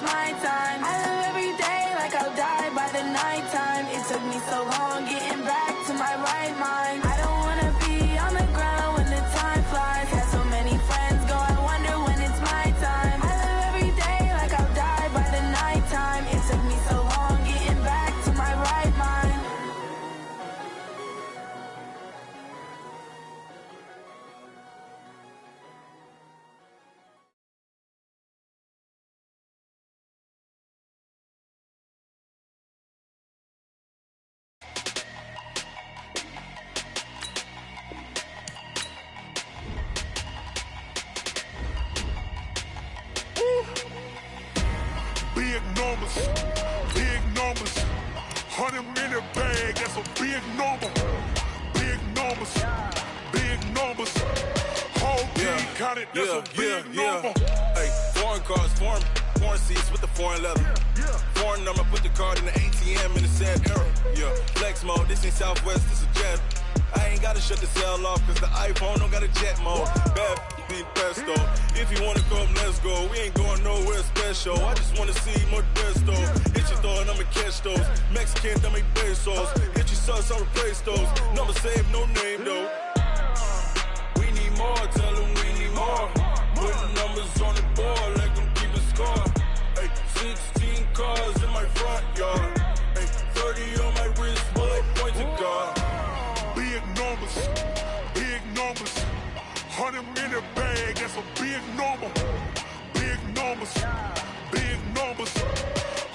it's my time. I live every day like I'll die by the nighttime. It took me so long getting back to my right mind. I don't wanna be on the ground when the time flies. Had so many friends go, I wonder when it's my time. I live every day like I'll die by the nighttime. It took me so long getting back to my right mind. Big numbers, big numbers. 100 in a bag, that's a big number. Big numbers, big numbers. Whole team counted, that's a big number. Hey, foreign cars, foreign seats with the foreign leather. Foreign number, put the card in the ATM in the sad era. Yeah, flex mode, this ain't Southwest, this a jet. I ain't gotta shut the cell off, cause the iPhone don't got a jet mode. Bad being pesto. If you wanna come, let's go. We ain't going nowhere special. I just wanna see more Desto. Hit your thought, I'ma catch those. Mexican, dame pesos. Hit your sus, I'll replace those. Number saved, no name though. We need more, tell them we need more. Putting numbers on the board, like them keep a score. Hey, 16 cars in my front yard. Hey, 30 on my wrist, bullet point to God. Big numbers, big numbers. 100 in a bag, that's a big number. Big numbers, big numbers.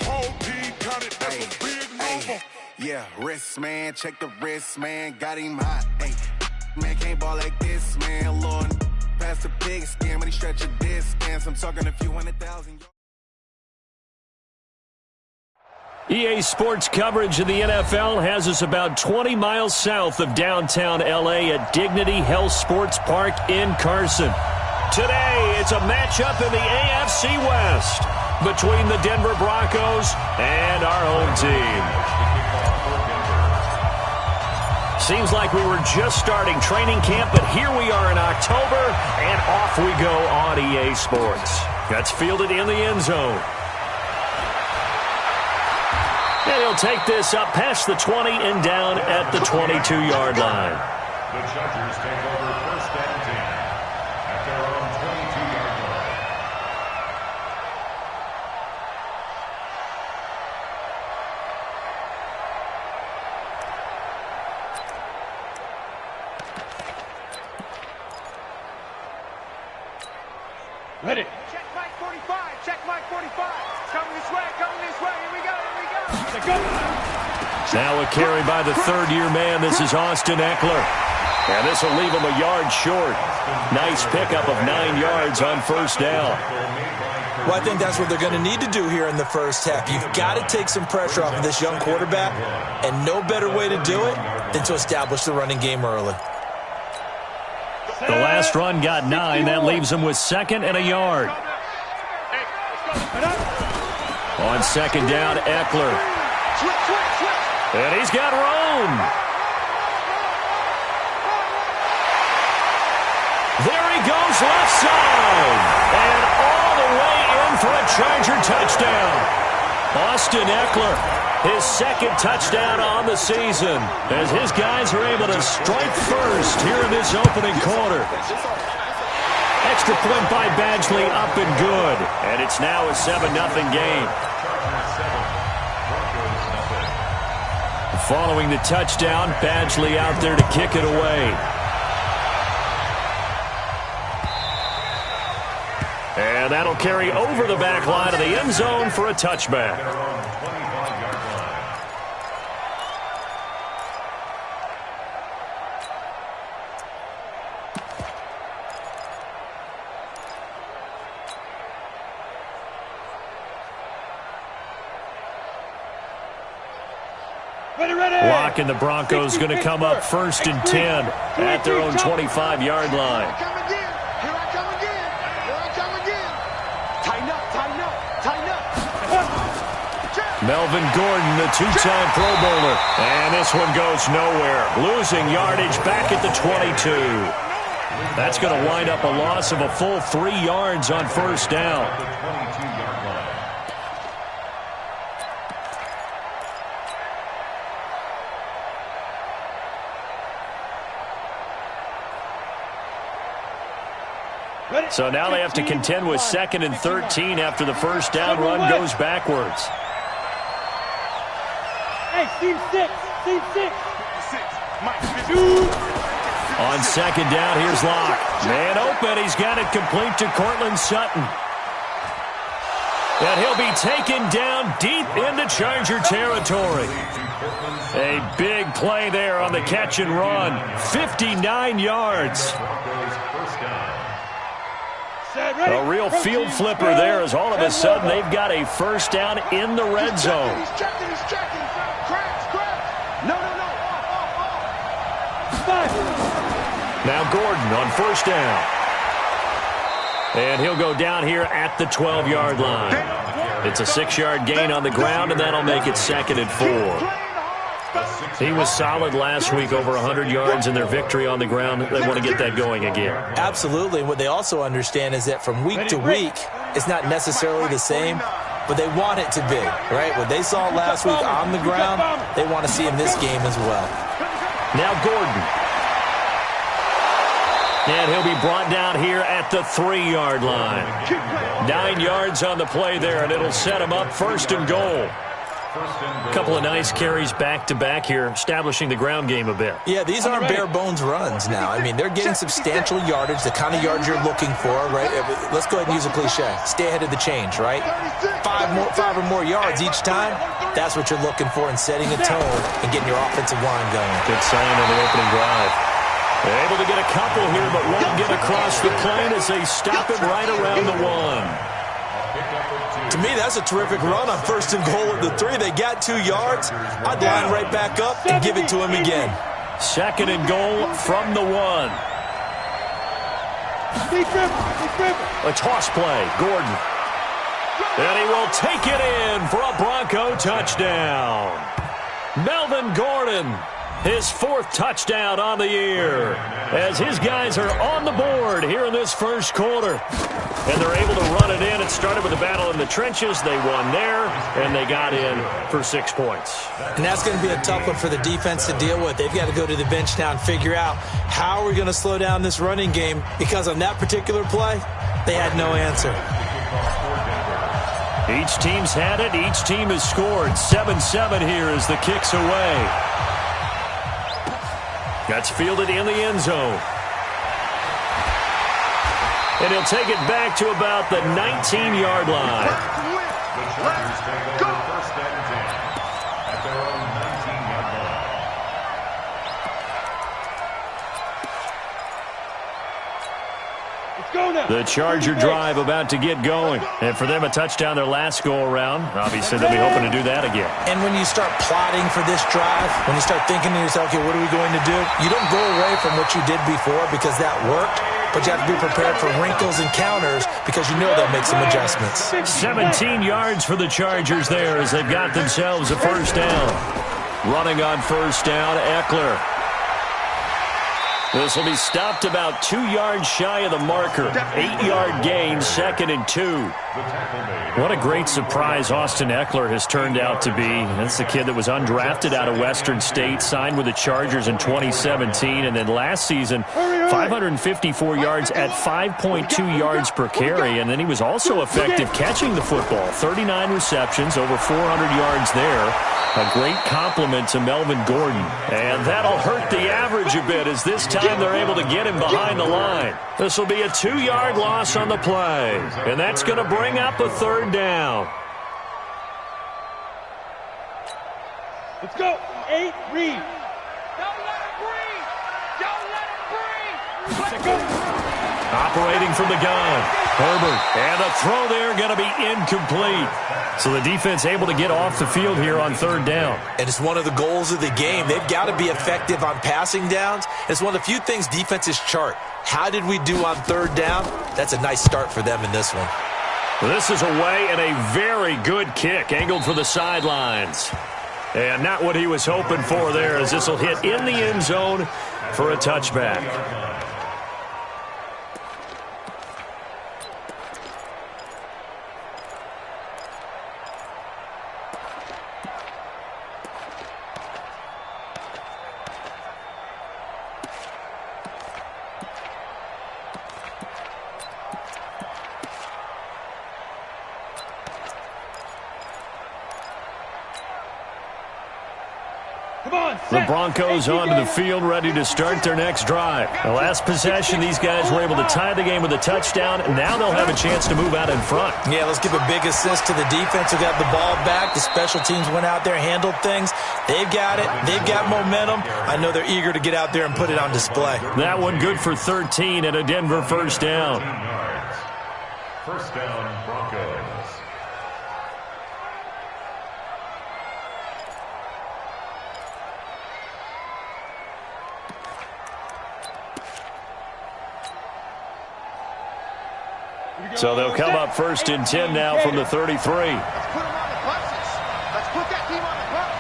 Whole team counted, that's a big number. Yeah, wrist man, check the wrist man, got him hot. Hey, man can't ball like this, man. Lord, past the pig skin, but he stretch a distance. I'm talking a few 100,000. EA Sports coverage of the NFL has us about 20 miles south of downtown L.A. at Dignity Health Sports Park in Carson. Today, it's a matchup in the AFC West between the Denver Broncos and our home team. Seems like we were just starting training camp, but here we are in October, and off we go on EA Sports. That's fielded in the end zone. And he'll take this up past the 20 and down at the 22-yard line. The Chargers take over first and 10 at their own 22-yard line. Ready. Check Mike 45. Check Mike 45. Coming this way. Coming this way. Here we go. Here we go. Now a carry by the third-year man. This is Austin Eckler. And this will leave him a yard short. Nice pickup of 9 yards on first down. Well, I think that's what they're going to need to do here in the first half. You've got to take some pressure off of this young quarterback, and no better way to do it than to establish the running game early. The last run got 9. That leaves him with second and a yard. On second down, Eckler. And he's got room. There he goes left side. And all the way in for a Charger touchdown. Austin Eckler, his second touchdown on the season, as his guys are able to strike first here in this opening quarter. Extra point by Badgley, up and good. And it's now a 7-0 game. Following the touchdown, Badgley out there to kick it away. And that'll carry over the back line of the end zone for a touchback. Lock and the Broncos going to come up first and 10 at their own 25-yard line. Here I come again. Here I come again. Tighten up, tighten up, tighten up. Melvin Gordon, the two-time Pro Bowler. And this one goes nowhere. Losing yardage back at the 22. That's going to wind up a loss of a full 3 yards on first down. So now they have to contend with 2nd and 13 after the first down run goes backwards. Hey, team 6. Team 6. On 2nd down, here's Locke. Man open, he's got it complete to Cortland Sutton. And he'll be taken down deep into Charger territory. A big play there on the catch and run. 59 yards. A real field flipper there as all of a sudden they've got a first down in the red zone. He's checking. No. Now Gordon on first down. And he'll go down here at the 12-yard line. It's a 6-yard gain on the ground, and that'll make it 2nd and 4. He was solid last week, over 100 yards in their victory on the ground. They want to get that going again. Absolutely. What they also understand is that from week to week, it's not necessarily the same, but they want it to be, right? What they saw last week on the ground, they want to see in this game as well. Now Gordon. And he'll be brought down here at the 3-yard line. 9 yards on the play there, and it'll set him up 1st and goal. A couple of nice carries back-to-back here, establishing the ground game a bit. Yeah, these aren't bare-bones runs now. I mean, they're getting substantial yardage, the kind of yards you're looking for, right? Let's go ahead and use a cliche. Stay ahead of the change, right? 5 or more yards each time, that's what you're looking for in setting a tone and getting your offensive line going. Good sign on the opening drive. They're able to get a couple here, but won't get across the plane as they stop it right around the 1. To me, that's a terrific run on 1st and goal at the 3. They got 2 yards. I'd line right back up and give it to him again. 2nd and goal from the 1. A toss play. Gordon. And he will take it in for a Bronco touchdown. Melvin Gordon, his 4th touchdown on the year, as his guys are on the board here in this first quarter. And they're able to run it in. It started with a battle in the trenches. They won there, and they got in for 6 points. And that's going to be a tough one for the defense to deal with. They've got to go to the bench now and figure out how are we going to slow down this running game, because on that particular play, they had no answer. Each team's had it. Each team has scored. 7-7 here as the kick's away. That's fielded in the end zone. And he'll take it back to about the 19-yard line. Let's go. 1st and 10 at their own 19-yard line. Let's go now. The Charger drive about to get going. And for them, a touchdown their last go-around. Obviously, they'll be hoping to do that again. And when you start plotting for this drive, when you start thinking to yourself, okay, what are we going to do? You don't go away from what you did before because that worked. But you have to be prepared for wrinkles and counters because you know they'll make some adjustments. 17 yards for the Chargers there as they've got themselves a first down. Running on first down, Eckler. This will be stopped about 2 yards shy of the marker. 8-yard gain, 2nd and 2. What a great surprise Austin Eckler has turned out to be. That's the kid that was undrafted out of Western State, signed with the Chargers in 2017, and then last season, 554 yards at 5.2 yards per carry, and then he was also effective catching the football. 39 receptions, over 400 yards there. A great compliment to Melvin Gordon. And that'll hurt the average a bit as this time they're able to get him behind the line. This will be a 2-yard loss on the play. And that's going to bring up a 3rd down. Let's go. 8, read. Operating from the gun. Herbert. And a throw there going to be incomplete. So the defense able to get off the field here on 3rd down. And it's one of the goals of the game. They've got to be effective on passing downs. It's one of the few things defenses chart. How did we do on 3rd down? That's a nice start for them in this one. Well, this is away and a very good kick angled for the sidelines. And not what he was hoping for there as this will hit in the end zone for a touchback. The Broncos onto the field, ready to start their next drive. The last possession, these guys were able to tie the game with a touchdown, and now they'll have a chance to move out in front. Yeah, let's give a big assist to the defense who got the ball back. The special teams went out there, handled things. They've got it. They've got momentum. I know they're eager to get out there and put it on display. That one good for 13 and a Denver first down. First down, Broncos. So they'll come up first and 10 now from the 33. Let's put them on the buses. Let's put that team on the bus.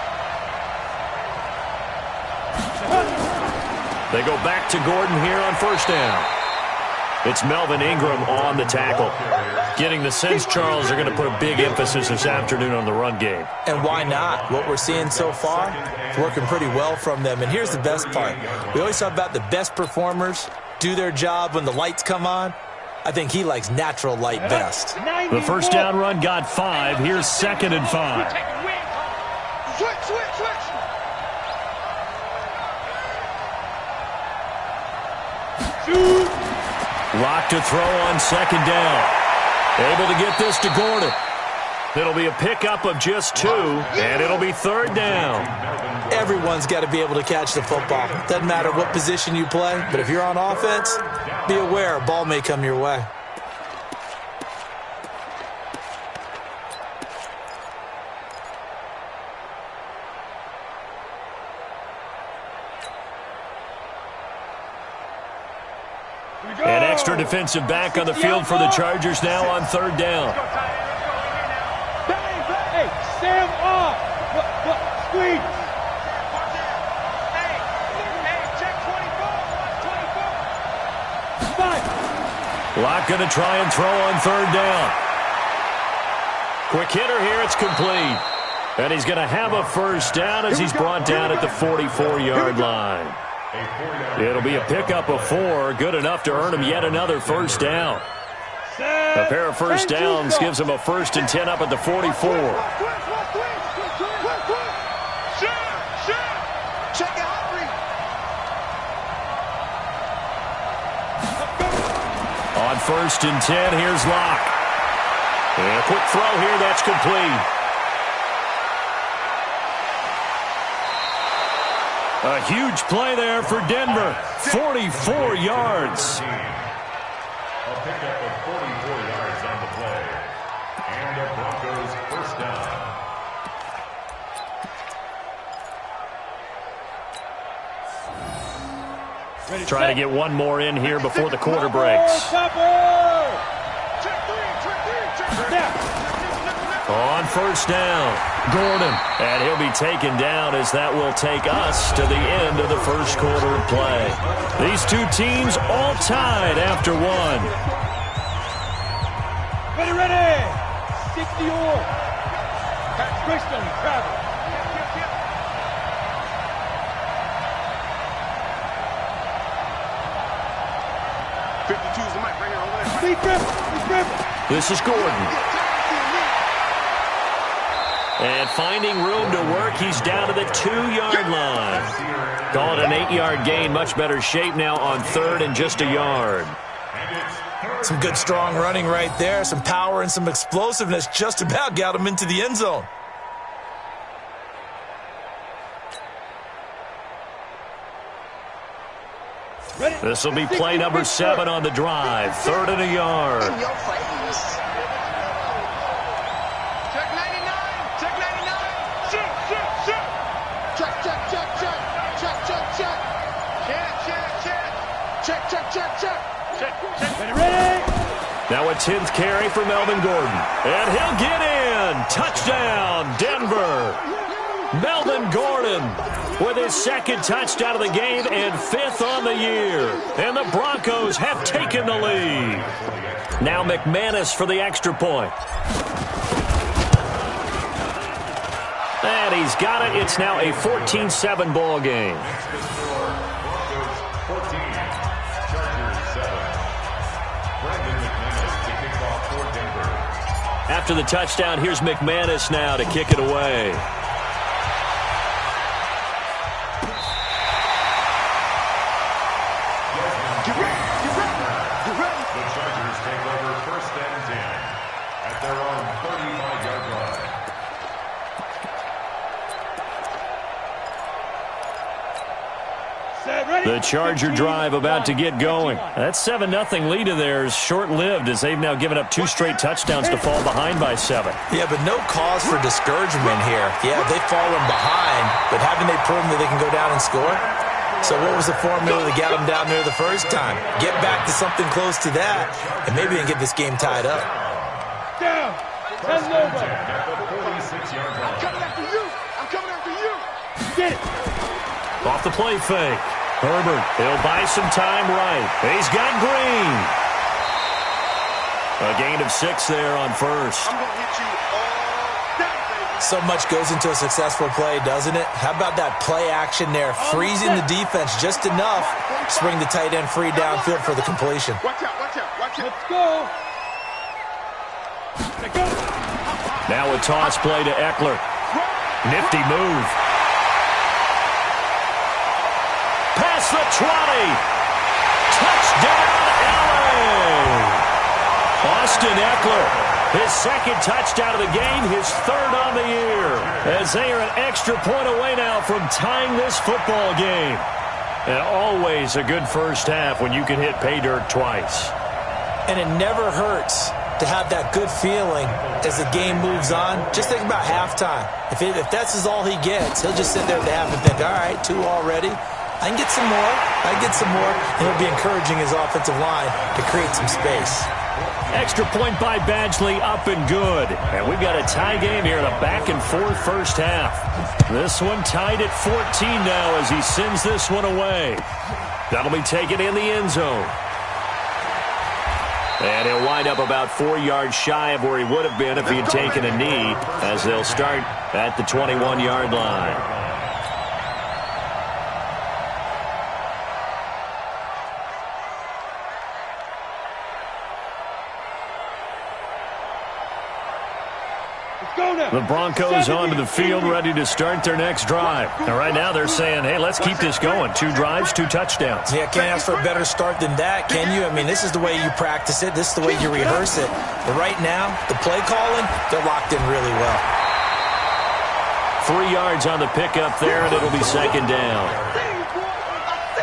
They go back to Gordon here on first down. It's Melvin Ingram on the tackle. Getting the sense, Charles, are going to put a big emphasis this afternoon on the run game. And why not? What we're seeing so far is working pretty well from them. And here's the best part. We always talk about the best performers do their job when the lights come on. I think he likes natural light best. The first down run got 5. Here's 2nd and 5. Switch. Lock to throw on 2nd down. Able to get this to Gordon. It'll be a pickup of just 2, and it'll be 3rd down. Everyone's got to be able to catch the football. Doesn't matter what position you play, but if you're on offense, be aware a ball may come your way. An extra defensive back on the field for the Chargers now on 3rd down. Hey, Sam off. Squeeze. Hey, check 24. Locke going to try and throw on 3rd down. Quick hitter here, it's complete. And he's going to have a first down as he's brought down at the 44-yard line. It'll be a pickup of 4, good enough to earn him yet another first down. A pair of first downs gives him a 1st and 10 up at the 44. On 1st and 10, here's Locke. And a quick throw here, that's complete. A huge play there for Denver. 44 yards. A pickup of 44 yards on the play. And the Broncos first down. Try to get one more in here before the quarter breaks. On first down, Gordon. And he'll be taken down as that will take us to the end of the first quarter of play. These two teams all tied after 1. Ready. 60 or. That's Christian, travel. This is Gordon. And finding room to work, he's down to the 2-yard line. Call it an 8-yard gain. Much better shape now on 3rd and just a yard. Some good strong running right there. Some power and some explosiveness just about got him into the end zone. This will be play number 7 on the drive. 3rd and a yard. Check 99. Check 99. Check. Ready. Now a 10th carry for Melvin Gordon. And he'll get in. Touchdown, Denver. Melvin Gordon with his 2nd touchdown of the game and 5th on the year. And the Broncos have taken the lead. Now McManus for the extra point. And he's got it. It's now a 14-7 ball game. After the touchdown, here's McManus now to kick it away. The Charger drive about to get going. That 7-0 lead of theirs short-lived as they've now given up 2 straight touchdowns to fall behind by 7. Yeah, but no cause for discouragement here. Yeah, they've fallen behind, but haven't they proven that they can go down and score? So what was the formula that got them down there the first time? Get back to something close to that, and maybe they can get this game tied up. Down. I'm coming after you. I'm coming after you. Get it. Off the play fake. Herbert, he'll buy some time right. He's got Green. A gain of 6 there on first. I'm going to hit you all day, baby. So much goes into a successful play, doesn't it? How about that play action there? Freezing the defense just enough to bring the tight end free downfield for the completion. Watch out, watch out, watch out. Let's go. Now a toss play to Eckler. Nifty move. Past the 20. Touchdown, LA. Austin Eckler, his second touchdown of the game, his 3rd on the year. As they are an extra point away now from tying this football game. And always a good first half when you can hit pay dirt twice. And it never hurts to have that good feeling as the game moves on. Just think about halftime. If that's all he gets, he'll just sit there at the half and think, all right, 2 already. I can get some more. I can get some more. And he'll be encouraging his offensive line to create some space. Extra point by Badgley, up and good. And we've got a tie game here in a back-and-forth first half. This one tied at 14 now as he sends this one away. That'll be taken in the end zone. And he'll wind up about 4 yards shy of where he would have been if he had taken a knee, as they'll start at the 21-yard line. The Broncos onto the field, ready to start their next drive. And right now they're saying, hey, let's keep this going. 2 drives, 2 touchdowns. Yeah, can't ask for a better start than that, can you? I mean, this is the way you practice it. This is the way you rehearse it. But right now, the play calling, they're locked in really well. 3 yards on the pickup there, and it'll be 2nd down.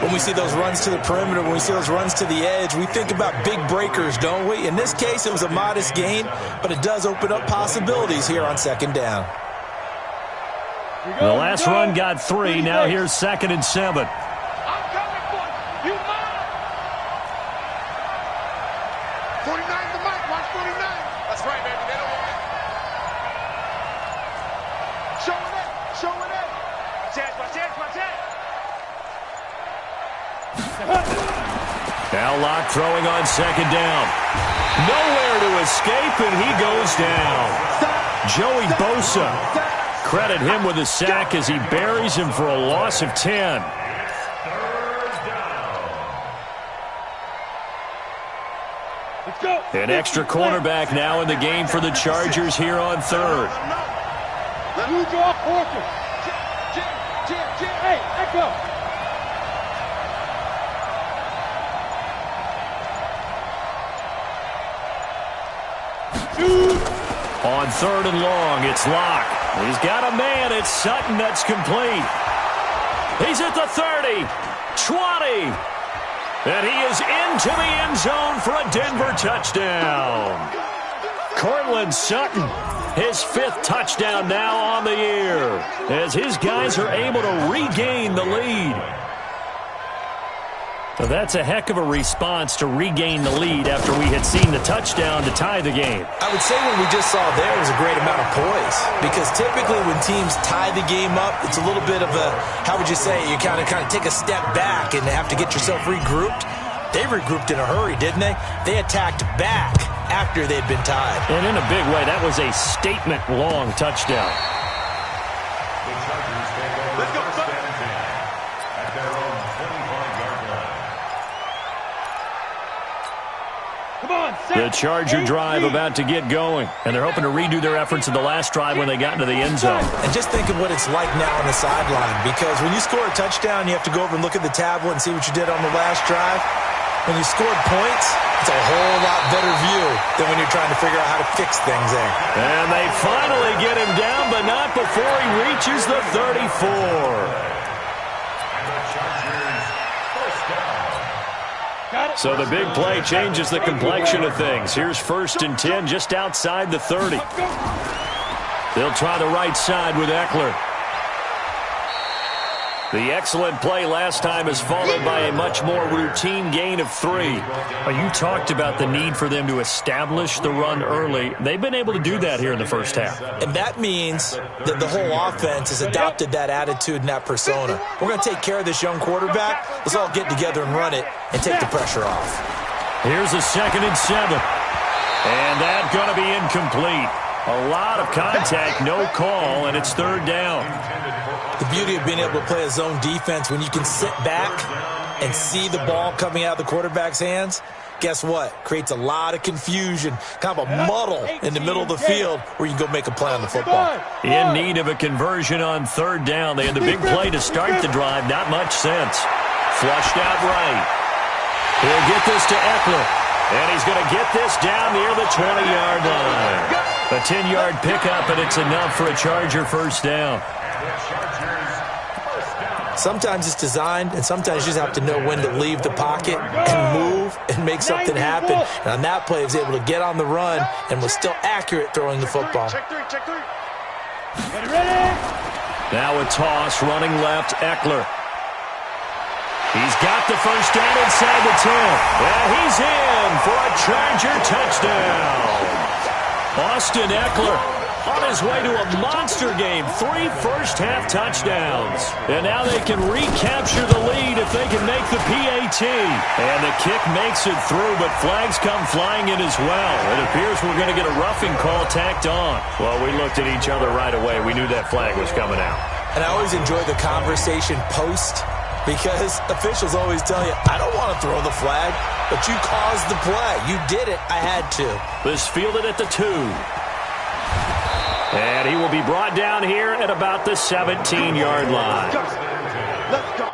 When we see those runs to the perimeter, when we see those runs to the edge, we think about big breakers, don't we? In this case, it was a modest gain, but it does open up possibilities here on 2nd down. The last run got 3. Now here's 2nd and 7. I'm coming for you. You mine. 49 the mic. Watch 49. That's right, baby. They don't want it. Showing it. Showing it. Chance, my chance, my chance. Now Locke throwing on 2nd down. Nowhere to escape, and he goes down. Joey Bosa. Credit him with a sack as he buries him for a loss of 10. An extra cornerback now in the game for the Chargers here on 3rd. You draw Porter. Hey, echo. On 3rd and long, it's Locke. He's got a man. It's Sutton that's complete. He's at the 30, 20, and he is into the end zone for a Denver touchdown. Courtland Sutton, his 5th touchdown now on the year, as his guys are able to regain the lead. So that's a heck of a response to regain the lead after we had seen the touchdown to tie the game. I would say what we just saw there was a great amount of poise, because typically when teams tie the game up, it's a little bit of a, how would you say, you kind of take a step back and have to get yourself regrouped. They regrouped in a hurry, didn't they? They attacked back after they'd been tied. And in a big way, that was a statement-long touchdown. The Charger drive about to get going, and they're hoping to redo their efforts of the last drive when they got into the end zone. And just think of what it's like now on the sideline, because when you score a touchdown, you have to go over and look at the tablet and see what you did on the last drive. When you scored points, it's a whole lot better view than when you're trying to figure out how to fix things there. And they finally get him down, but not before he reaches the 34. So the big play changes the complexion of things. Here's 1st and 10 just outside the 30. They'll try the right side with Eckler. The excellent play last time is followed by a much more routine gain of 3. You talked about the need for them to establish the run early. They've been able to do that here in the first half. And that means that the whole offense has adopted that attitude and that persona. We're going to take care of this young quarterback. Let's all get together and run it and take the pressure off. Here's a 2nd and 7. And that's going to be incomplete. A lot of contact, no call, and it's 3rd down. The beauty of being able to play a zone defense when you can sit back and see the ball coming out of the quarterback's hands, guess what? Creates a lot of confusion, kind of a muddle in the middle of the field where you can go make a play on the football. In need of a conversion on 3rd down. They had the big play to start the drive. Not much sense. Flushed out right. He'll get this to Eckler. And he's going to get this down near the 20-yard line. A 10-yard pickup, and it's enough for a Charger 1st down. Sometimes it's designed, and sometimes you just have to know when to leave the pocket and move and make something happen. And on that play, he was able to get on the run and was still accurate throwing the football. Check three. Now a toss, running left, Eckler. He's got the 1st down inside the 10. And he's in for a Charger touchdown. Austin Eckler on his way to a monster game. 3 first-half touchdowns. And now they can recapture the lead if they can make the PAT. And the kick makes it through, but flags come flying in as well. It appears we're going to get a roughing call tacked on. Well, we looked at each other right away. We knew that flag was coming out. And I always enjoy the conversation post, because officials always tell you, I don't want to throw the flag, but you caused the play. You did it. I had to. This fielded at the 2. And he will be brought down here at about the 17-yard line. Let's go.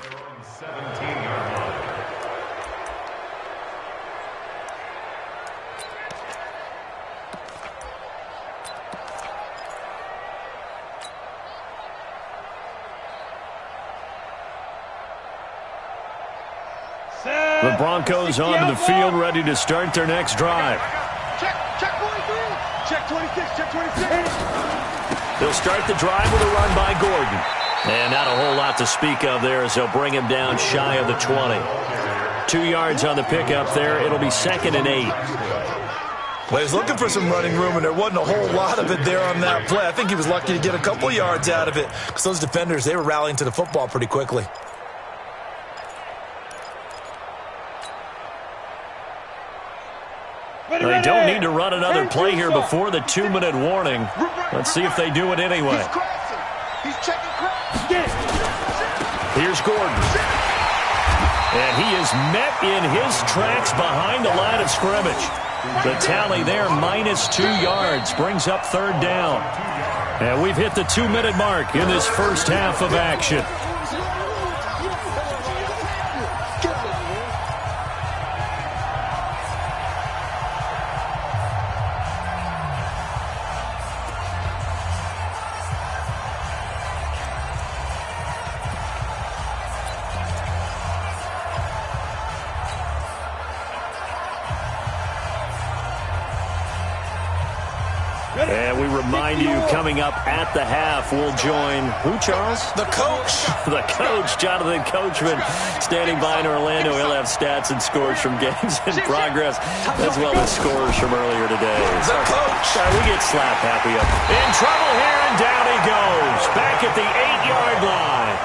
They're on 17-yard line. The Broncos onto the field, ready to start their next drive. Check 23. Check 26. Check 26. They'll start the drive with a run by Gordon. And not a whole lot to speak of there as they'll bring him down shy of the 20. 2 yards on the pickup there. It'll be 2nd and 8. Well, he was looking for some running room, and there wasn't a whole lot of it there on that play. I think he was lucky to get a couple yards out of it because those defenders, they were rallying to the football pretty quickly. They don't need to run another play here before the 2-minute warning. Let's see if they do it anyway. He's crossing. He's checking cross. Here's Gordon. And he is met in his tracks behind the line of scrimmage. The tally there, -2 yards, brings up 3rd down. And we've hit the 2-minute mark in this first half of action. And we remind you, coming up at the half, we'll join who, Charles? The coach. The coach, Jonathan Coachman, standing by in Orlando. He'll have stats and scores from games in progress, as well as scores from earlier today. The coach. We get slap happy up. In trouble here, and down he goes. Back at the 8-yard line.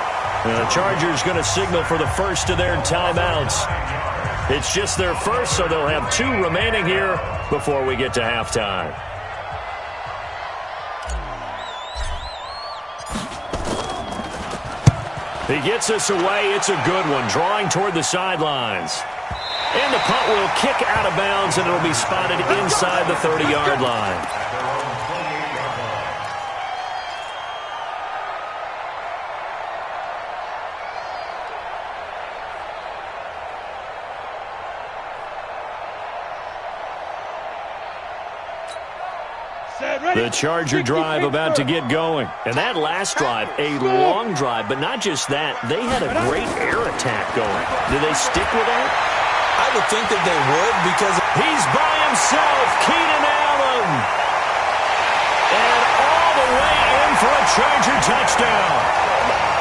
And the Chargers going to signal for the first of their timeouts. It's just their first, so they'll have 2 remaining here before we get to halftime. He gets us away. It's a good one. Drawing toward the sidelines. And the punt will kick out of bounds, and it'll be spotted inside the 30-yard line. The Charger drive about to get going. And that last drive, a long drive, but not just that. They had a great air attack going. Do they stick with that? I would think that they would because he's by himself, Keenan Allen. And all the way in for a Charger touchdown.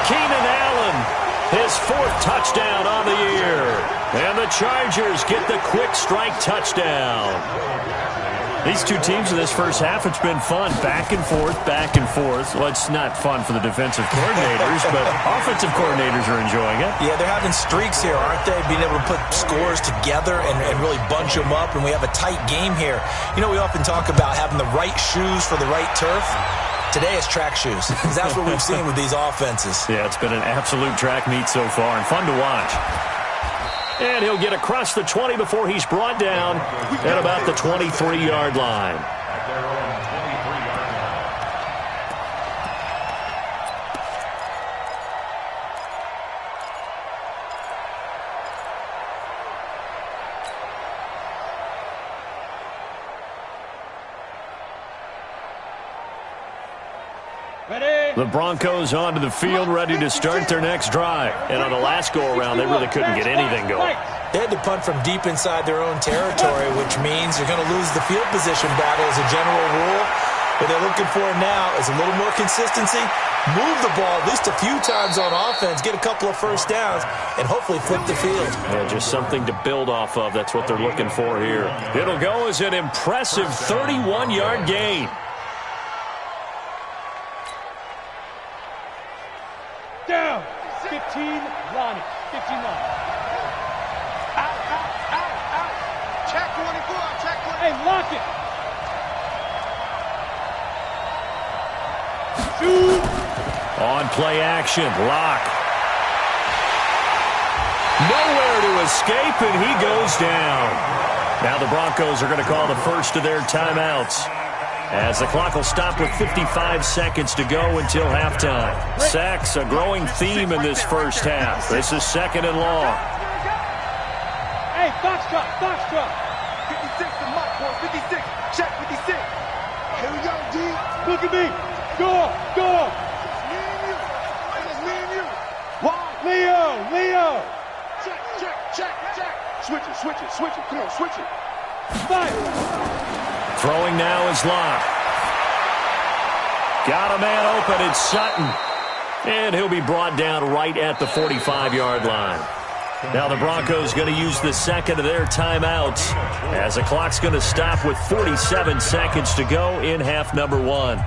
Keenan Allen, his 4th touchdown on the year. And the Chargers get the quick strike touchdown. These two teams in this first half, it's been fun. Back and forth, back and forth. Well, it's not fun for the defensive coordinators, but offensive coordinators are enjoying it. Yeah, they're having streaks here, aren't they? Being able to put scores together and really bunch them up, and we have a tight game here. You know, we often talk about having the right shoes for the right turf. Today it's track shoes, because that's what we've seen with these offenses. Yeah, it's been an absolute track meet so far, and fun to watch. And he'll get across the 20 before he's brought down at about the 23-yard line. The Broncos onto the field, ready to start their next drive. And on the last go-around, they really couldn't get anything going. They had to punt from deep inside their own territory, which means you're going to lose the field position battle as a general rule. What they're looking for now is a little more consistency, move the ball at least a few times on offense, get a couple of first downs, and hopefully flip the field. Yeah, just something to build off of. That's what they're looking for here. It'll go as an impressive 31-yard gain. Down. 15, Lonnie. 15, Lonnie. Out. Check 24, check 24. Hey, lock it. Shoot. On play action, Lock. Nowhere to escape, and he goes down. Now the Broncos are going to call the first of their timeouts, as the clock will stop with 55 seconds to go until halftime. Sacks, a growing theme in this first half. This is 2nd and long. Hey, Foxtrot. 56 to my point, 56. Check 56. Here we go, D. Look at me. Go. It's me and you. Why? Leo. Check. Switch it. Come on, switch it. Fire. Throwing now is Locke. Got a man open, it's Sutton. And he'll be brought down right at the 45-yard line. Now the Broncos going to use the second of their timeouts, as the clock's going to stop with 47 seconds to go in half number 1.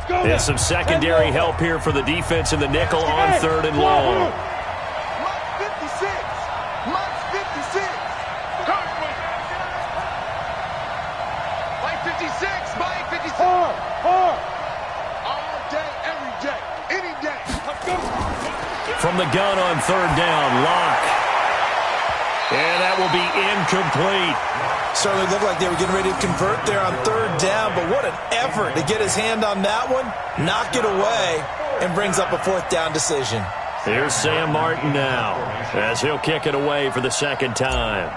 There's some secondary help here for the defense in the nickel on 3rd and long. Mike 56. Mike 56. Hard. All day, every day, any day. Let's go. From the gun on 3rd down, Locke. And that will be incomplete. Certainly looked like they were getting ready to convert there on 3rd down, but what an effort to get his hand on that one, knock it away, and brings up a 4th down decision. Here's Sam Martin now, as he'll kick it away for the 2nd time.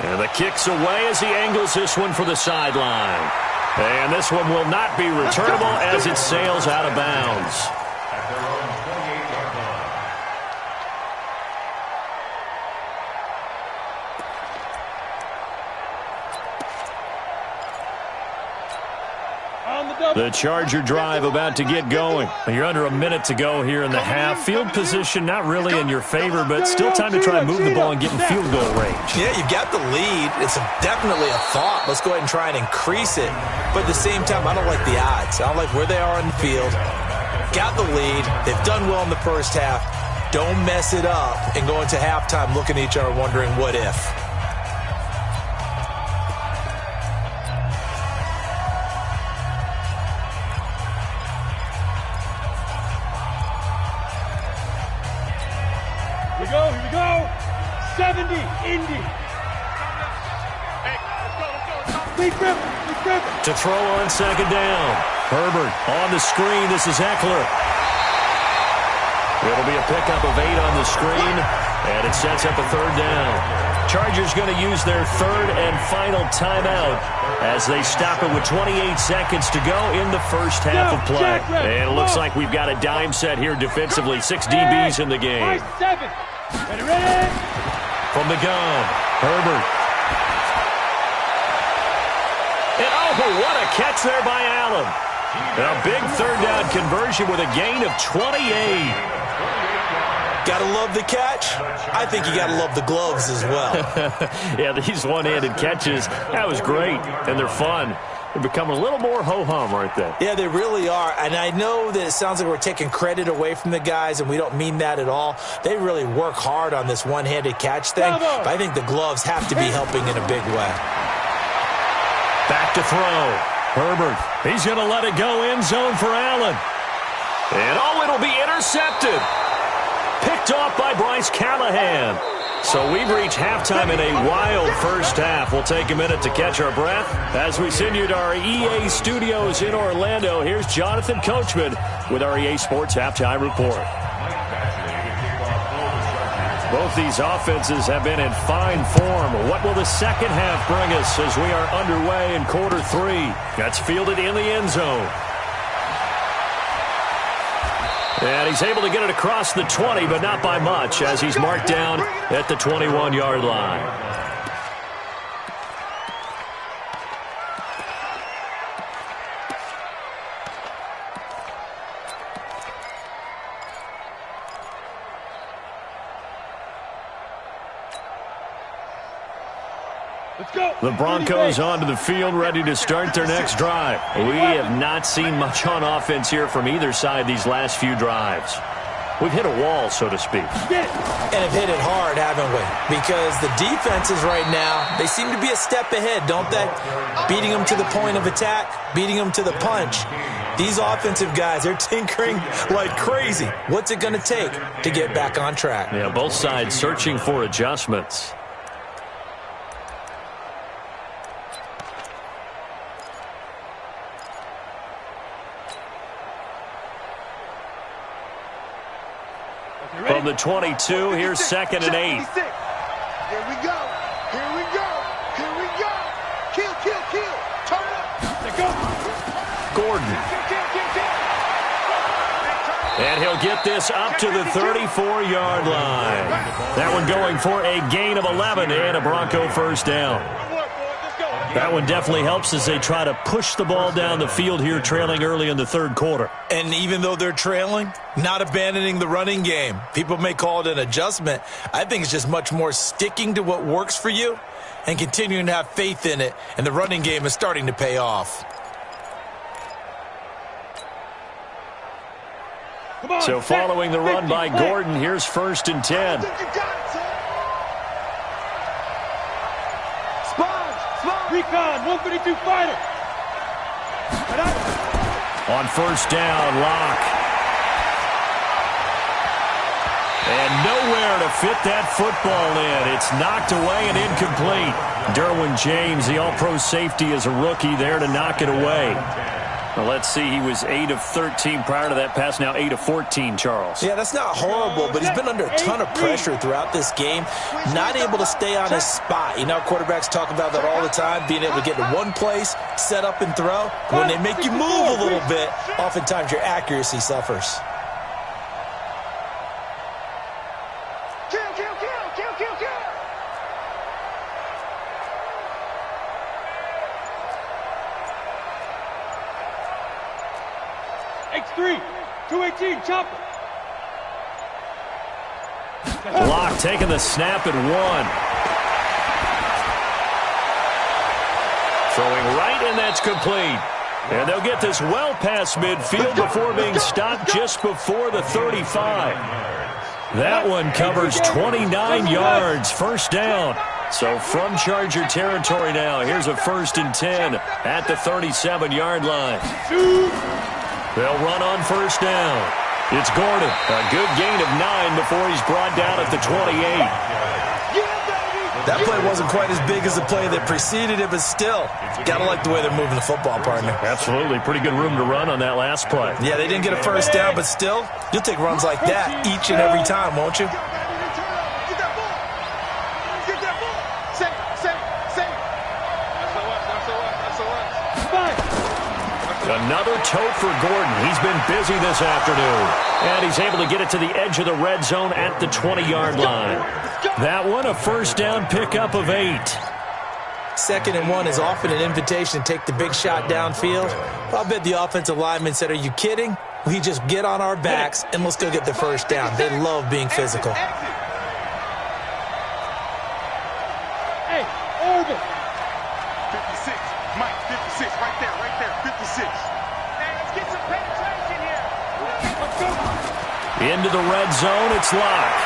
And the kick's away as he angles this one for the sideline. And this one will not be returnable as it sails out of bounds. The Charger drive about to get going. You're under a minute to go here in the half. Field position not really in your favor, but still time to try and move the ball and get in field goal range. Yeah, you've got the lead. It's definitely a thought. Let's go ahead and try and increase it. But at the same time, I don't like the odds. I don't like where they are on the field. Got the lead. They've done well in the first half. Don't mess it up and go into halftime looking at each other wondering what if. Here we go. 70, Indy. Lee Griffin. To throw on 2nd down. Herbert on the screen. This is Eckler. It'll be a pickup of 8 on the screen, and it sets up a third down. Chargers going to use their third and final timeout as they stop it with 28 seconds to go in the first half of play. And it looks like we've got a dime set here defensively. 6 DBs in the game. From the gun, Herbert. And oh, what a catch there by Allen. And a big third down conversion with a gain of 28. Gotta love the catch. I think you gotta love the gloves as well. Yeah, these one-handed catches, that was great, and they're fun. They're becoming a little more ho-hum, aren't they? Yeah, they really are, and I know that it sounds like we're taking credit away from the guys, and we don't mean that at all. They really work hard on this one-handed catch thing, but I think the gloves have to be helping in a big way. Back to throw. Herbert, he's going to let it go end zone for Allen. And oh, it'll be intercepted. Picked off by Bryce Callahan. So we've reached halftime in a wild first half. We'll take a minute to catch our breath. As we send you to our EA studios in Orlando, here's Jonathan Coachman with our EA Sports Halftime Report. Both these offenses have been in fine form. What will the second half bring us as we are underway in quarter 3? That's fielded in the end zone. And he's able to get it across the 20, but not by much, as he's marked down at the 21-yard line. The Broncos onto the field, ready to start their next drive. We have not seen much on offense here from either side these last few drives. We've hit a wall, so to speak. And have hit it hard, haven't we? Because the defenses right now, they seem to be a step ahead, don't they? Beating them to the point of attack, beating them to the punch. These offensive guys, they're tinkering like crazy. What's it going to take to get back on track? Yeah, both sides searching for adjustments. From the 22, here's 2nd and 8. Here we go. Here we go. Here we go. Kill, kill, kill. Turn up. Let's go. Gordon. And he'll get this up to the 34-yard line. That one going for a gain of 11 and a Bronco first down. That one definitely helps as they try to push the ball down the field here, trailing early in the third quarter. And even though they're trailing, not abandoning the running game. People may call it an adjustment. I think it's just much more sticking to what works for you and continuing to have faith in it. And the running game is starting to pay off. So following the run by Gordon, here's 1st and 10. Recon, 132 fighter. On first down, Locke. And nowhere to fit that football in. It's knocked away and incomplete. Derwin James, the all-pro safety, is a rookie there to knock it away. Well, let's see, he was 8 of 13 prior to that pass, now 8 of 14, Charles. Yeah, that's not horrible, but he's been under a ton of pressure throughout this game, not able to stay on his spot. You know, quarterbacks talk about that all the time, being able to get to one place, set up and throw. When they make you move a little bit, oftentimes your accuracy suffers. Kill, kill, kill, kill, kill, kill. X3, 218, chopper. Locke taking the snap at 1. Throwing right, and that's complete. And they'll get this well past midfield before being stopped just before the 35. That one covers 29 yards, first down. So from Charger territory now, here's a 1st and 10 at the 37-yard line. They'll run on first down. It's Gordon. A good gain of 9 before he's brought down at the 28. That play wasn't quite as big as the play that preceded it, but still, got to like the way they're moving the football, partner. Absolutely. Pretty good room to run on that last play. Yeah, they didn't get a first down, but still, you'll take runs like that each and every time, won't you? Another tote for Gordon. He's been busy this afternoon. And he's able to get it to the edge of the red zone at the 20-yard line. That one, a first down pickup of 8. 2nd and 1 is often an invitation to take the big shot downfield. But I bet the offensive lineman said, are you kidding? We just get on our backs and we'll still get the first down. They love being physical. Hey, over. 56. Mike, 56. Right there, 56. Hey, let's get some penetration here. Let's go. Into the red zone, it's Locke.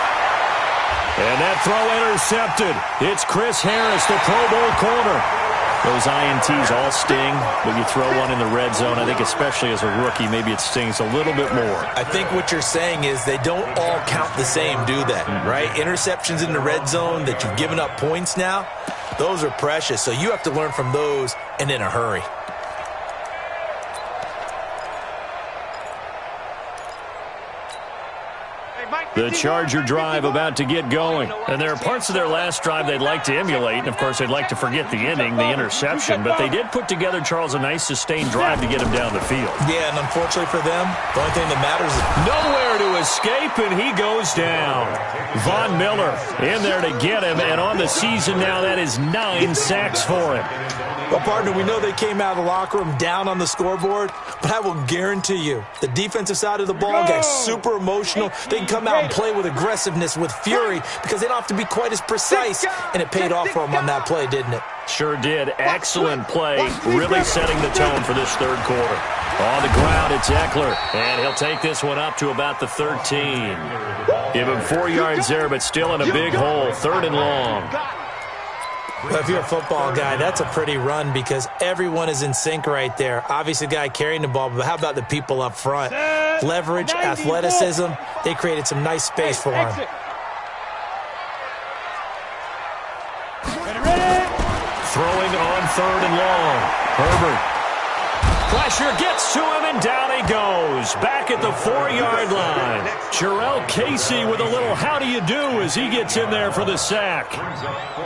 And that throw intercepted. It's Chris Harris, the Pro Bowl corner. Those INTs all sting, but you throw one in the red zone, I think especially as a rookie, maybe it stings a little bit more. I think what you're saying is they don't all count the same, do they? Right? Interceptions in the red zone that you've given up points now, those are precious. So you have to learn from those and in a hurry. The Charger drive about to get going. And there are parts of their last drive they'd like to emulate. And, of course, they'd like to forget the ending, the interception. But they did put together, Charles, a nice sustained drive to get him down the field. Yeah, and unfortunately for them, the only thing that matters is nowhere to escape, and he goes down. Von Miller in there to get him. And on the season now, that is 9 sacks for him. Well, partner, we know they came out of the locker room down on the scoreboard, but I will guarantee you the defensive side of the ball got super emotional. They can come out and play with aggressiveness, with fury, because they don't have to be quite as precise, and it paid off for them on that play, didn't it? Sure did. Excellent play, really setting the tone for this third quarter. On the ground, it's Eckler, and he'll take this one up to about the 13. Give him 4 yards there, but still in a big hole, 3rd and long. Well, if you're a football guy, that's a pretty run because everyone is in sync right there. Obviously, the guy carrying the ball, but how about the people up front? Leverage, athleticism, they created some nice space for him. Throwing on 3rd and long. Herbert. Pressure gets to him, and down he goes. Back at the 4-yard line. Jarrell Casey with a little how do you do as he gets in there for the sack.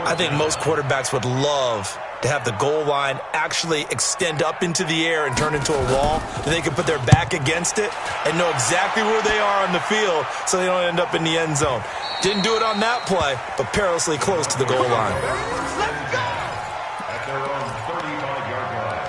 I think most quarterbacks would love to have the goal line actually extend up into the air and turn into a wall, that they can put their back against it and know exactly where they are on the field so they don't end up in the end zone. Didn't do it on that play, but perilously close to the goal line. Let's go. At their own 35-yard line.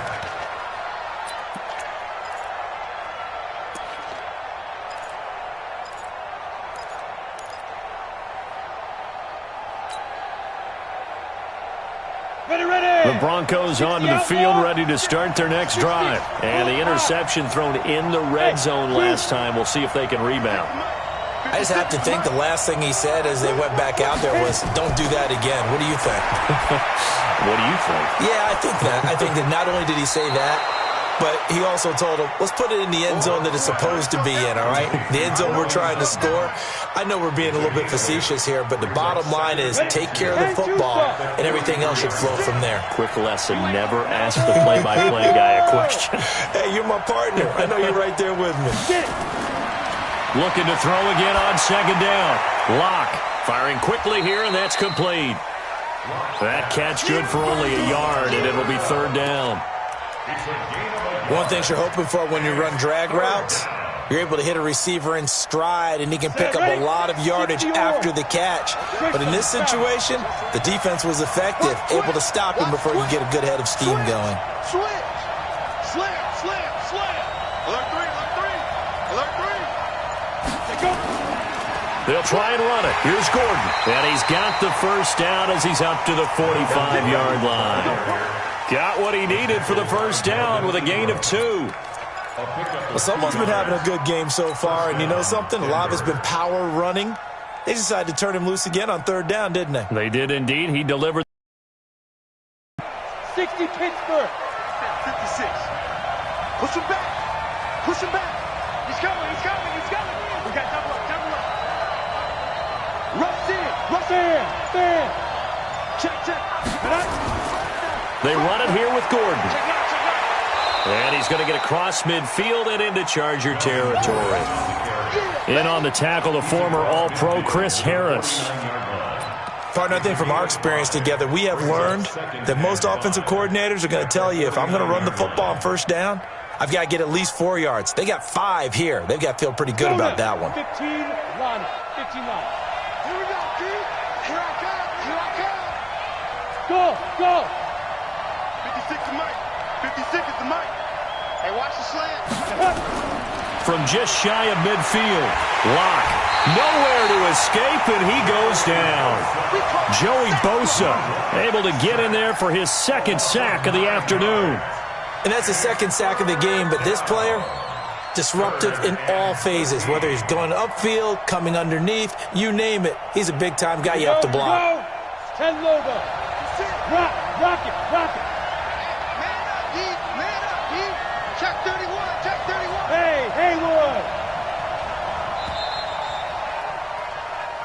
The Broncos onto the field, ready to start their next drive. And the interception thrown in the red zone last time. We'll see if they can rebound. I just have to think the last thing he said as they went back out there was, don't do that again. What do you think? What do you think? Yeah, I think that. I think that not only did he say that, but he also told him, let's put it in the end zone that it's supposed to be in, all right? The end zone we're trying to score. I know we're being a little bit facetious here, but the bottom line is take care of the football, and everything else should flow from there. Quick lesson, never ask the play-by-play guy a question. Hey, you're my partner. I know you're right there with me. Looking to throw again on 2nd down. Locke firing quickly here, and that's complete. That catch good for only a yard, and it'll be 3rd down. One thing you're hoping for when you run drag routes, you're able to hit a receiver in stride, and he can pick up a lot of yardage after the catch. But in this situation, the defense was effective, able to stop him before you get a good head of steam going. Switch. Slam. Alert 3. Alert 3. They'll try and run it. Here's Gordon. And he's got the first down as he's up to the 45-yard line. Got what he needed for the first down with a gain of 2. Well, someone's been having a good game so far, and you know something? A lot of it's been power running. They decided to turn him loose again on 3rd down, didn't they? They did indeed. He delivered. 60 Pittsburgh. 56. Push him back. He's coming. We got double up. Rush in. Stand. They run it here with Gordon. And he's going to get across midfield and into Charger territory. In on the tackle, the former All-Pro Chris Harris. Partner, I think from our experience together, we have learned that most offensive coordinators are going to tell you, if I'm going to run the football on first down, I've got to get at least 4 yards. They got 5 here. They've got to feel pretty good about that one. 15 line. Here we go, Keith. Here I come. Go. 56 is Mike. 56 is the Mike. Hey, watch the slant. From just shy of midfield, Locke nowhere to escape, and he goes down. Joey Bosa able to get in there for his second sack of the afternoon. And that's the second sack of the game, but this player, disruptive in all phases, whether he's going upfield, coming underneath, you name it. He's a big-time guy you have to block. 10 logo. Rock it. Man up, D. Check 31. Hey, Haywood.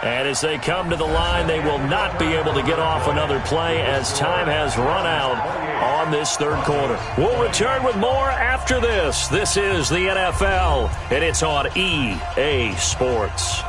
And as they come to the line, they will not be able to get off another play as time has run out on this third quarter. We'll return with more after this. This is the NFL, and it's on EA Sports.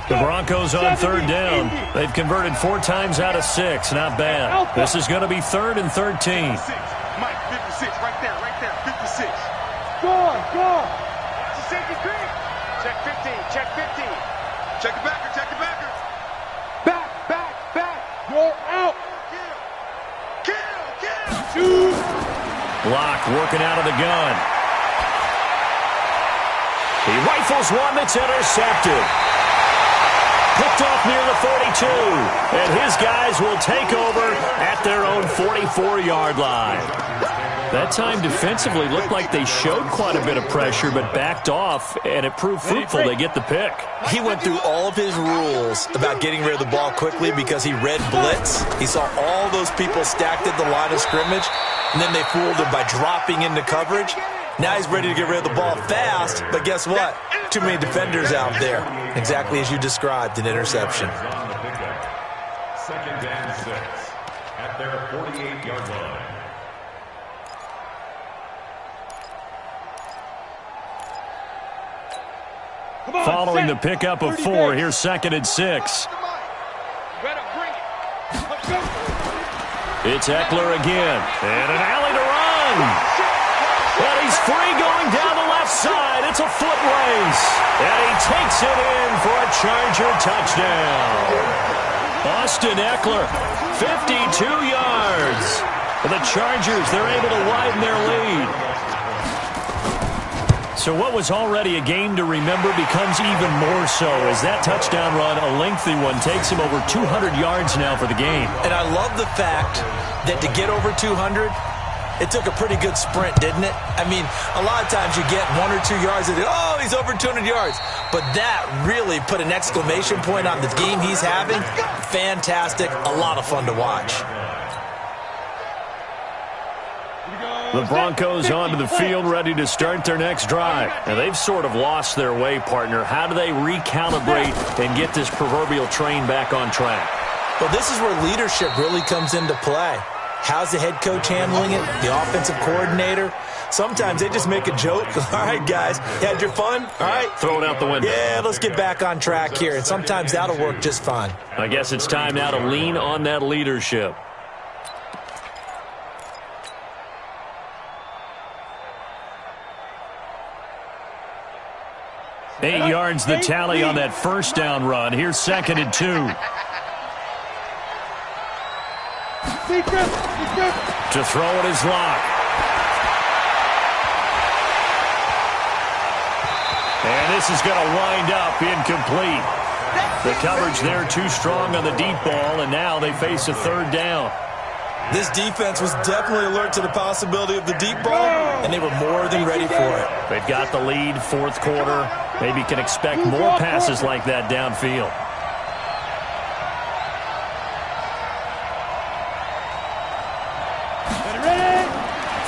The Broncos on third down. They've converted 4 times out of 6. Not bad. This is going to be 3rd and 13. Mike, 56, right there, 56. Go. Safety creep. Check 15. Check the backer. Back. You're out. Kill. Locke working out of the gun. He rifles one that's intercepted. Picked off near the 42, and his guys will take over at their own 44-yard line. That time defensively looked like they showed quite a bit of pressure, but backed off, and it proved fruitful. They get the pick. He went through all of his rules about getting rid of the ball quickly because he read blitz. He saw all those people stacked at the line of scrimmage, and then they fooled him by dropping into coverage. Now he's ready to get rid of the ball fast, but guess what? Too many defenders out there. Exactly as you described, an interception. On the pickup. 2nd and 6 at their 48-yard line. Following the pickup of 4, here's 2nd and 6. It's Eckler again, and an alley to run. And he's free going down the left side. It's a foot race. And he takes it in for a Charger touchdown. Austin Eckler, 52 yards. For the Chargers, they're able to widen their lead. So what was already a game to remember becomes even more so as that touchdown run, a lengthy one, takes him over 200 yards now for the game. And I love the fact that to get over 200, it took a pretty good sprint, didn't it? I mean, a lot of times you get 1 or 2 yards and oh, he's over 200 yards. But that really put an exclamation point on the game he's having. Fantastic. A lot of fun to watch. The Broncos onto the field, ready to start their next drive. Now, they've sort of lost their way, partner. How do they recalibrate and get this proverbial train back on track? Well, this is where leadership really comes into play. How's the head coach handling it? The offensive coordinator? Sometimes they just make a joke. All right, guys, you had your fun? All right. Throw it out the window. Yeah, let's get back on track here. And sometimes that'll work just fine. I guess it's time now to lean on that leadership. 8 yards the tally on that first down run. Here's 2nd and 2. To throw it is Locke. And this is going to wind up incomplete. The coverage there too strong on the deep ball, and now they face a 3rd down. This defense was definitely alert to the possibility of the deep ball, and they were more than ready for it. They've got the lead, 4th quarter. Maybe can expect more passes like that downfield.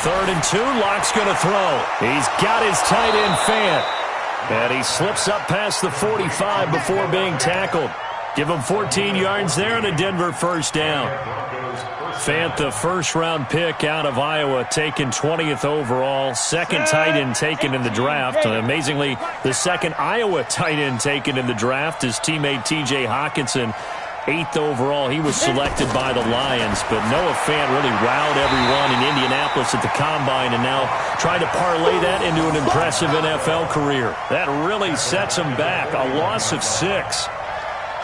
3rd and 2. Lock's going to throw. He's got his tight end, Fant. And he slips up past the 45 before being tackled. Give him 14 yards there and a Denver first down. Fant, the first-round pick out of Iowa, taken 20th overall. Second tight end taken in the draft. Amazingly, the second Iowa tight end taken in the draft is teammate T.J. Hockenson. 8th overall, he was selected by the Lions, but Noah Fant really wowed everyone in Indianapolis at the Combine and now trying to parlay that into an impressive NFL career. That really sets him back. A loss of 6.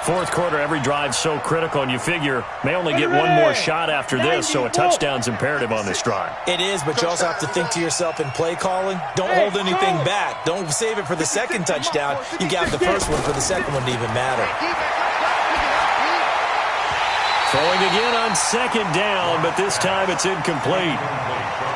Fourth quarter, every drive so critical, and you figure may only get one more shot after this, so a touchdown's imperative on this drive. It is, but you also have to think to yourself in play calling, don't hold anything back. Don't save it for the second touchdown. You got the first one for the second one to even matter. Throwing again on second down, but this time it's incomplete.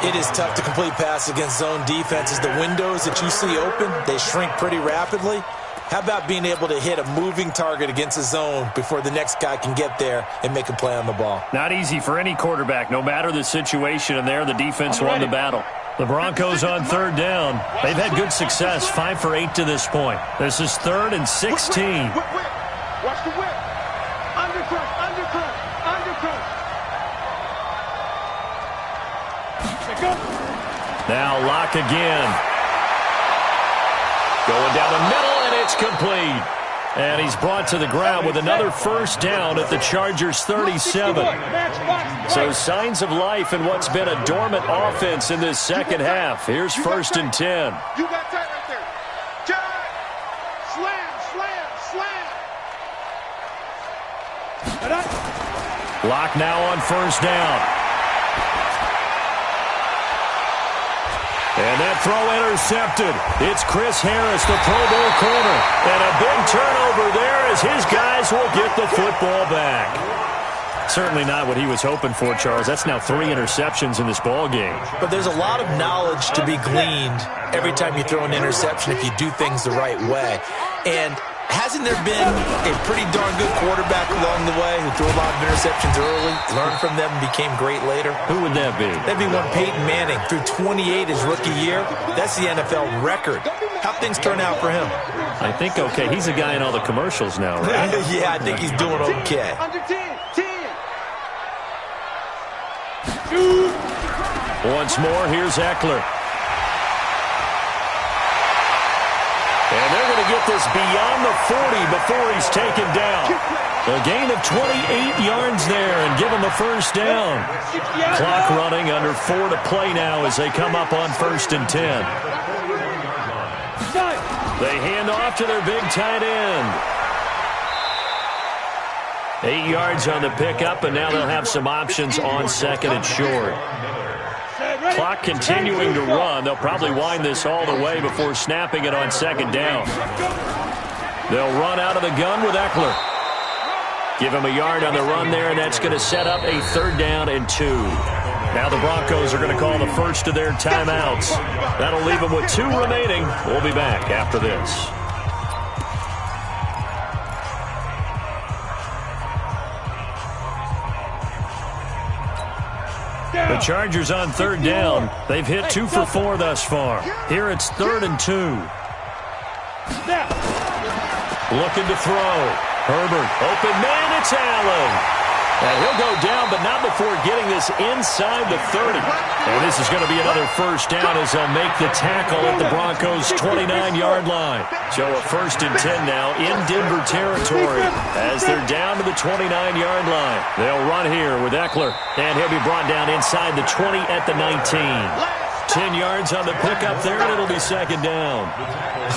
It is tough to complete passes against zone defenses. The windows that you see open, they shrink pretty rapidly. How about being able to hit a moving target against a zone before the next guy can get there and make a play on the ball? Not easy for any quarterback, no matter the situation, and there the defense won the battle. The Broncos on 3rd down. They've had good success, 5 for 8 to this point. This is 3rd and 16. Whip. Watch the whip. Undercut. Now Lock again. Going down the middle, and it's complete. And he's brought to the ground with another first down at the Chargers' 37. So signs of life in what's been a dormant offense in this second half. Here's 1st and 10. You got tight right there. Jack! Slam. Lock now on first down. And that throw intercepted. It's Chris Harris, the Pro Bowl corner. And a big turnover there as his guys will get the football back. Certainly not what he was hoping for, Charles. That's now 3 interceptions in this ball game. But there's a lot of knowledge to be gleaned every time you throw an interception if you do things the right way. And hasn't there been a pretty darn good quarterback along the way who threw a lot of interceptions early, learned from them, and became great later? Who would that be? That'd be one Peyton Manning. Threw 28 his rookie year. That's the NFL record. How'd things turn out for him? I think okay. He's a guy in all the commercials now, right? Yeah, I think he's doing okay. Under 10. Once more, here's Eckler. And they're going to get this beyond the 40 before he's taken down. A gain of 28 yards there and give him the first down. Clock running, under 4 to play now as they come up on 1st and 10. They hand off to their big tight end. 8 yards on the pickup, and now they'll have some options on 2nd and short. Clock continuing to run. They'll probably wind this all the way before snapping it on 2nd down. They'll run out of the gun with Eckler. Give him a yard on the run there, and that's going to set up a 3rd down and 2. Now the Broncos are going to call the first of their timeouts. That'll leave them with 2 remaining. We'll be back after this. The Chargers on 3rd down. They've hit 2 for 4 thus far. Here it's 3rd and 2. Looking to throw. Herbert, open man, it's Allen. And he'll go down, but not before getting this inside the 30. And this is going to be another first down as they'll make the tackle at the Broncos' 29-yard line. So a 1st and 10 now in Denver territory as they're down to the 29-yard line. They'll run here with Eckler, and he'll be brought down inside the 20 at the 19. 10 yards on the pickup there, and it'll be 2nd down.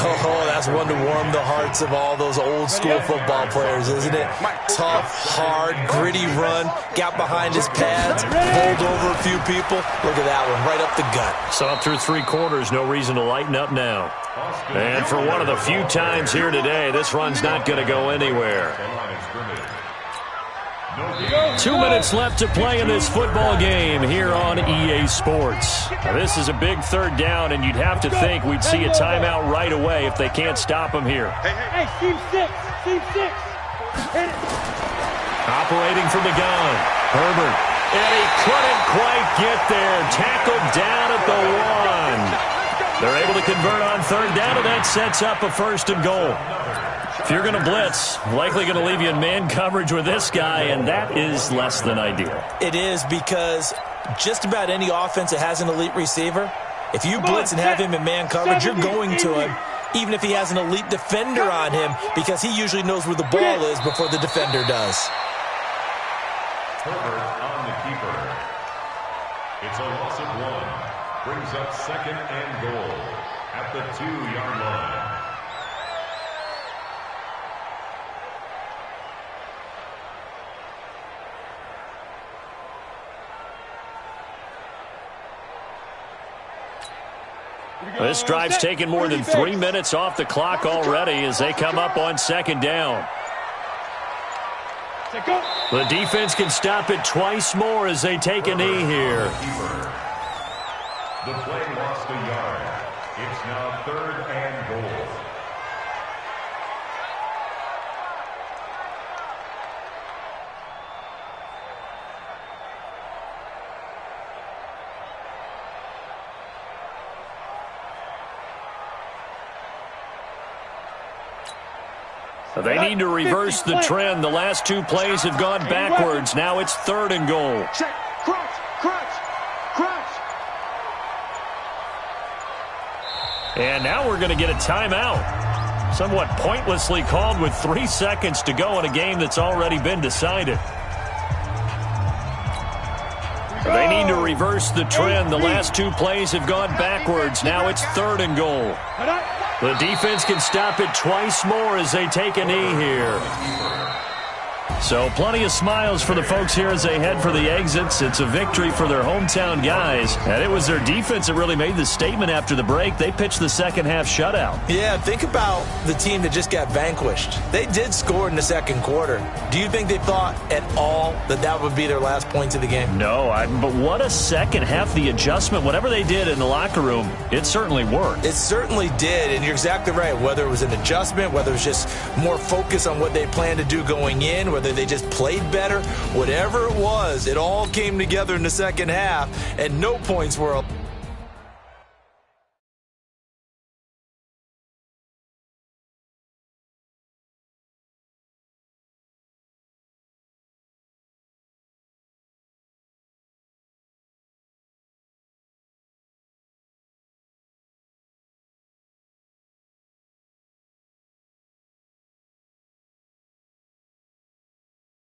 Oh, that's one to warm the hearts of all those old-school football players, isn't it? Tough, hard, gritty run, got behind his pads, bowled over a few people. Look at that one, right up the gut. So up through 3 quarters, no reason to lighten up now. And for one of the few times here today, this run's not going to go anywhere. 2 minutes left to play in this football game here on EA Sports. Now, this is a big 3rd down, and you'd have to think we'd see a timeout right away if they can't stop him here. Hey, Team 6. Operating from the gun. Herbert And he couldn't quite get there. Tackled down at the 1. They're able to convert on third down, and that sets up a 1st and goal. If you're going to blitz, likely going to leave you in man coverage with this guy, and that is less than ideal. It is, because just about any offense that has an elite receiver, if you blitz and have him in man coverage, you're going to him, even if he has an elite defender on him, because he usually knows where the ball is before the defender does. Herbert on the keeper. It's a loss of 1. Brings up 2nd and goal at the 2-yard line. This drive's taken more than 3 minutes off the clock already as they come up on 2nd down. The defense can stop it twice more as they take a knee here. The play lost a yard. It's now 3rd and goal. They need to reverse the trend. The last 2 plays have gone backwards. Now it's 3rd and goal. Check. Crunch. And now we're going to get a timeout. Somewhat pointlessly called with 3 seconds to go in a game that's already been decided. They need to reverse the trend. The last 2 plays have gone backwards. Now it's 3rd and goal. The defense can stop it twice more as they take a knee here. So plenty of smiles for the folks here as they head for the exits. It's a victory for their hometown guys. And it was their defense that really made the statement after the break. They pitched the second half shutout. Yeah, think about the team that just got vanquished. They did score in the 2nd quarter. Do you think they thought at all that that would be their last points of the game? No, but what a second half. The adjustment, whatever they did in the locker room, it certainly worked. It certainly did, and you're exactly right. Whether it was an adjustment, whether it was just more focus on what they planned to do going in, whether they just played better, whatever it was, it all came together in the second half, and no points were